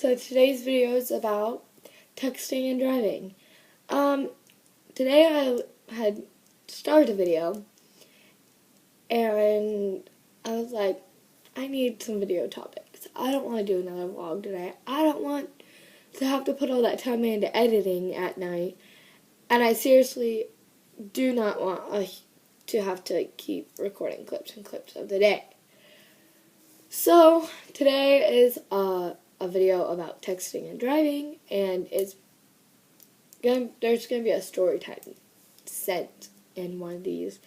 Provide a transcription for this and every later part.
so today's video is about texting and driving. Today I had started a video and I was like, I need some video topics. I don't want to do another vlog today. I don't want to have to put all that time into editing at night. And I seriously do not want to have to keep recording clips and clips of the day. So today is a video about texting and driving, and there's gonna be a story time set into one of these.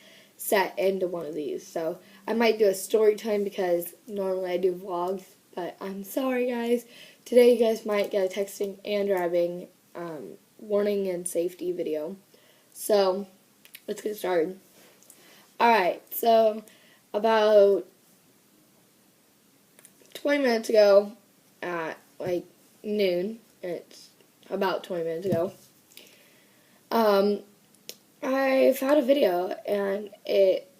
So I might do a story time because normally I do vlogs, but I'm sorry guys. Today you guys might get a texting and driving warning and safety video. So let's get started. Alright, so about 20 minutes ago at like noon, it's about 20 minutes ago, I found a video and it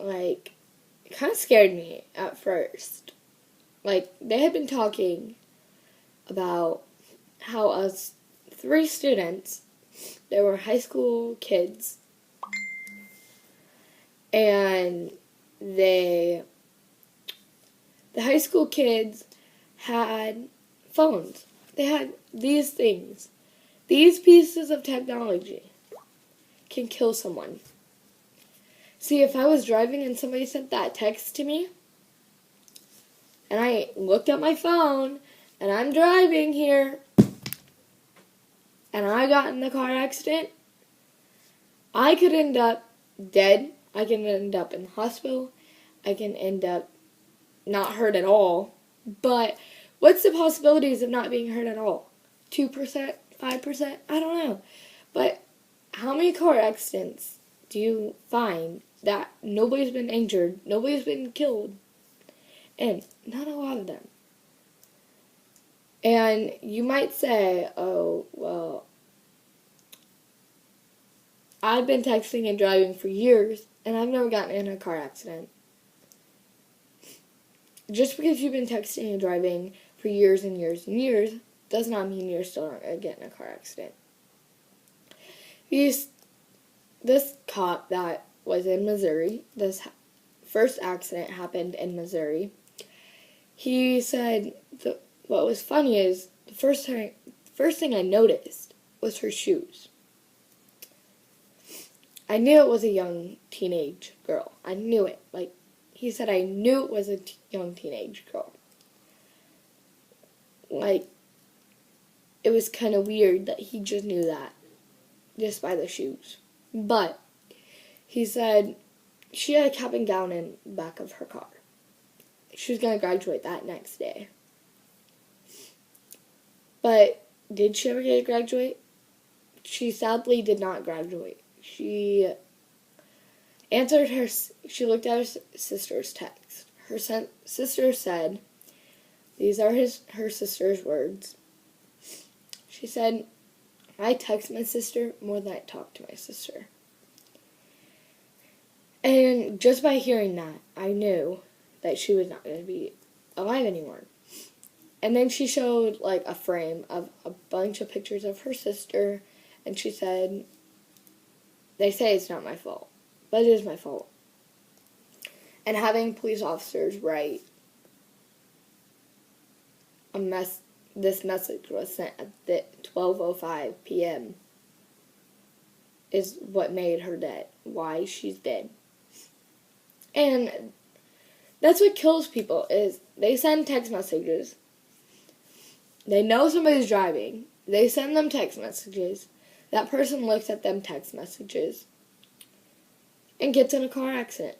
kind of scared me at first. They had been talking about how us 3 students, they were high school kids, and the high school kids had phones. They had these things. These pieces of technology can kill someone. See, if I was driving and somebody sent that text to me, and I looked at my phone, and I'm driving here, and I got in the car accident, I could end up dead. I can end up in the hospital. I can end up not hurt at all. But what's the possibilities of not being hurt at all? 2%? 5%? I don't know. But how many car accidents do you find that nobody's been injured, nobody's been killed? And not a lot of them. And you might say, oh, well, I've been texting and driving for years, and I've never gotten in a car accident. Just because you've been texting and driving for years and years and years does not mean you're still not going to get in a car accident. This cop that was in Missouri, this first accident happened in Missouri. He said what was funny is the first thing I noticed was her shoes. I knew it was a young teenage girl. I knew it. He said I knew it was a young teenage girl. It was kind of weird that he just knew that, just by the shoes. But he said she had a cap and gown in the back of her car. She was going to graduate that next day. But did she ever get to graduate? She sadly did not graduate. She looked at her sister's text. Her sister said, these are her sister's words. She said, I text my sister more than I talk to my sister. And just by hearing that, I knew that she was not going to be alive anymore. And then she showed a frame of a bunch of pictures of her sister, and she said, they say it's not my fault, but it is my fault. And having police officers write this message was sent at 12:05 p.m. is what made her dead. Why she's dead. And that's what kills people, is they send text messages. They know somebody's driving. They send them text messages. That person looks at them text messages and gets in a car accident.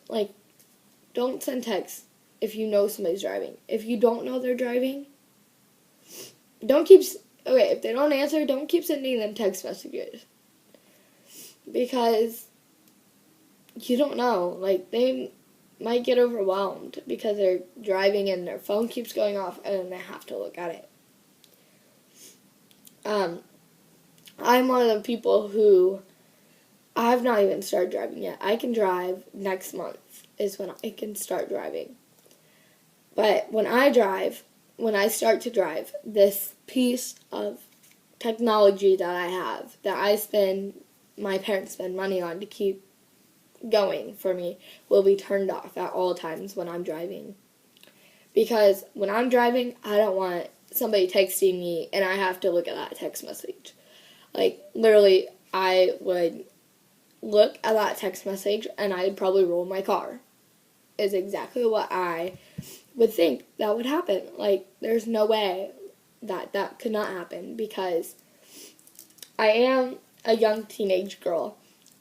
Don't send texts if you know somebody's driving. If you don't know they're driving, if they don't answer, don't keep sending them text messages. Because you don't know. They might get overwhelmed because they're driving and their phone keeps going off and then they have to look at it. I'm one of the people who I have not even started driving yet. I can drive next month is when I can start driving. But when I drive, when I start to drive, this piece of technology that I have, my parents spend money on to keep going for me, will be turned off at all times when I'm driving. Because when I'm driving, I don't want somebody texting me and I have to look at that text message. Like, literally, I would look at that text message and I'd probably roll my car. Is exactly what I would think that would happen. Like, there's no way that could not happen, because I am a young teenage girl.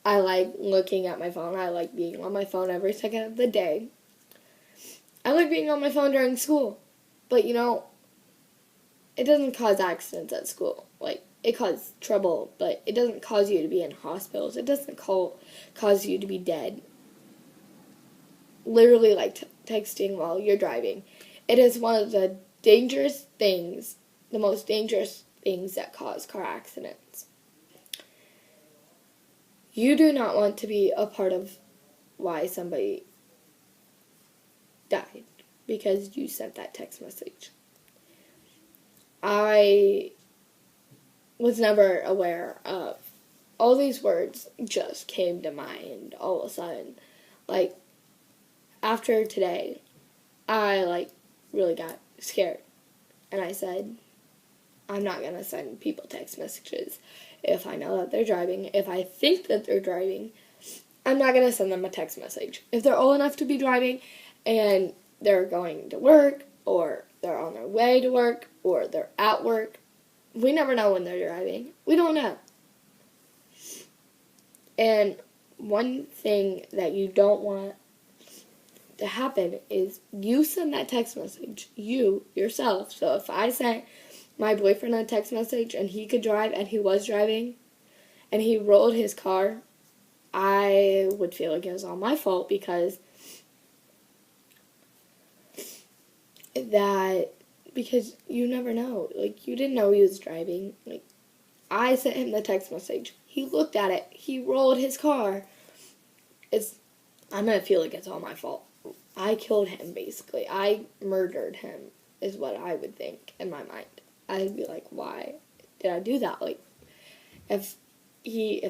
I like looking at my phone. I like being on my phone every second of the day. I like being on my phone during school. But, it doesn't cause accidents at school. Like, it causes trouble, but it doesn't cause you to be in hospitals. It doesn't cause you to be dead. Literally, like texting while you're driving. It is one of the most dangerous things that cause car accidents. You do not want to be a part of why somebody died because you sent that text message. I was never aware of all these words just came to mind all of a sudden. Like, after today, I really got scared. And I said, I'm not going to send people text messages if I know that they're driving. If I think that they're driving, I'm not going to send them a text message. If they're old enough to be driving and they're going to work, or they're on their way to work, or they're at work, we never know when they're driving. We don't know. And one thing that you don't want to happen is you send that text message, you, yourself. So if I sent my boyfriend a text message and he could drive and he was driving and he rolled his car, I would feel like it was all my fault, because you never know. Like, you didn't know he was driving. Like, I sent him the text message. He looked at it. He rolled his car. I'm going to feel like it's all my fault. I killed him, basically. I murdered him, is what I would think in my mind. I'd be like, why did I do that? Like, if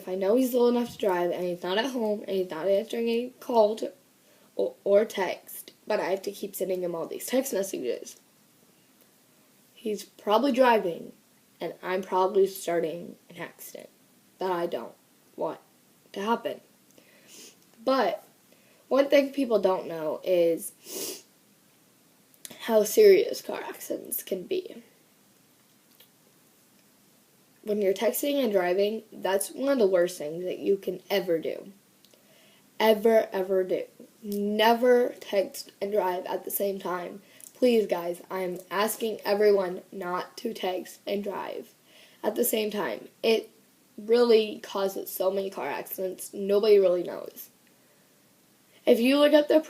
I know he's old enough to drive and he's not at home and he's not answering any calls or text, but I have to keep sending him all these text messages, he's probably driving, and I'm probably starting an accident that I don't want to happen. But one thing people don't know is how serious car accidents can be. When you're texting and driving, that's one of the worst things that you can ever do. Ever do. Never text and drive at the same time. Please, guys, I'm asking everyone not to text and drive at the same time. It really causes so many car accidents. Nobody really knows. If you look at the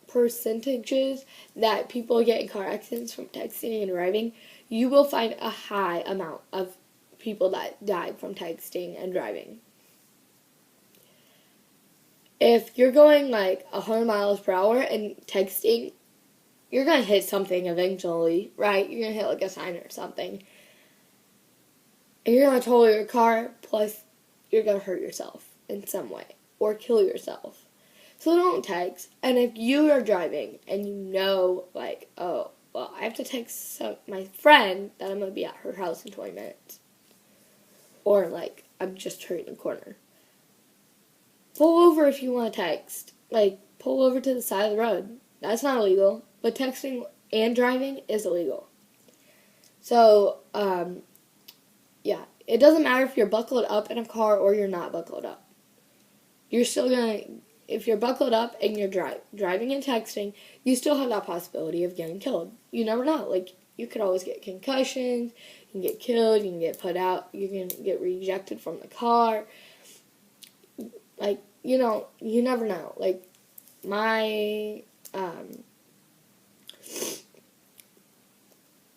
percentages that people get in car accidents from texting and driving, you will find a high amount of people that died from texting and driving. If you're going like 100 miles per hour and texting, you're going to hit something eventually, right? You're going to hit like a sign or something. And you're going to total your car, plus you're going to hurt yourself in some way or kill yourself. So don't text. And if you are driving and you know, like, oh, well, I have to text my friend that I'm going to be at her house in 20 minutes. Or, like, I'm just turning the corner. Pull over if you want to text. Like, pull over to the side of the road. That's not illegal. But texting and driving is illegal. So, yeah. It doesn't matter if you're buckled up in a car or you're not buckled up. You're still going to, if you're buckled up and you're driving and texting, you still have that possibility of getting killed. You never know. Like, you could always get concussions. You can get killed. You can get put out. You can get rejected from the car. Like, you never know. Like, my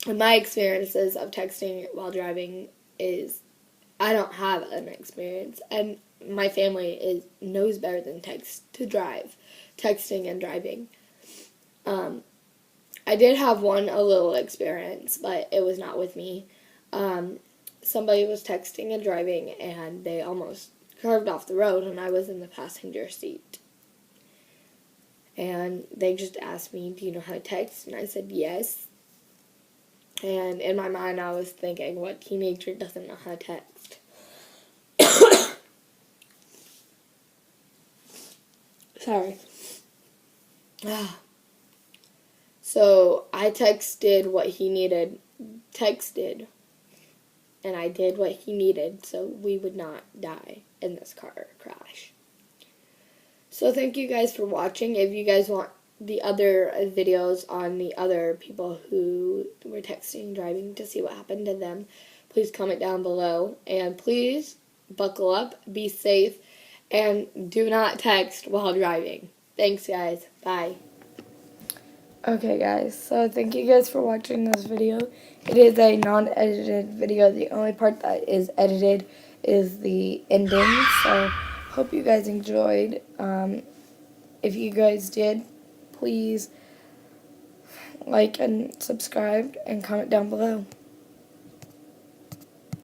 experiences of texting while driving is, I don't have an experience, and my family knows better than texting and driving. I did have a little experience, but it was not with me. Somebody was texting and driving, and they almost curved off the road, and I was in the passenger seat. And they just asked me, do you know how to text? And I said, yes. And in my mind, I was thinking, what teenager doesn't know how to text? Sorry. So I texted what he needed, and I did what he needed so we would not die in this car crash. So thank you guys for watching. If you guys want the other videos on the other people who were texting and driving to see what happened to them, please comment down below. And please buckle up, be safe, and do not text while driving. Thanks, guys. Bye. Okay, guys, so thank you guys for watching this video. It is a non-edited video. The only part that is edited is the ending, so hope you guys enjoyed. If you guys did, please like and subscribe and comment down below.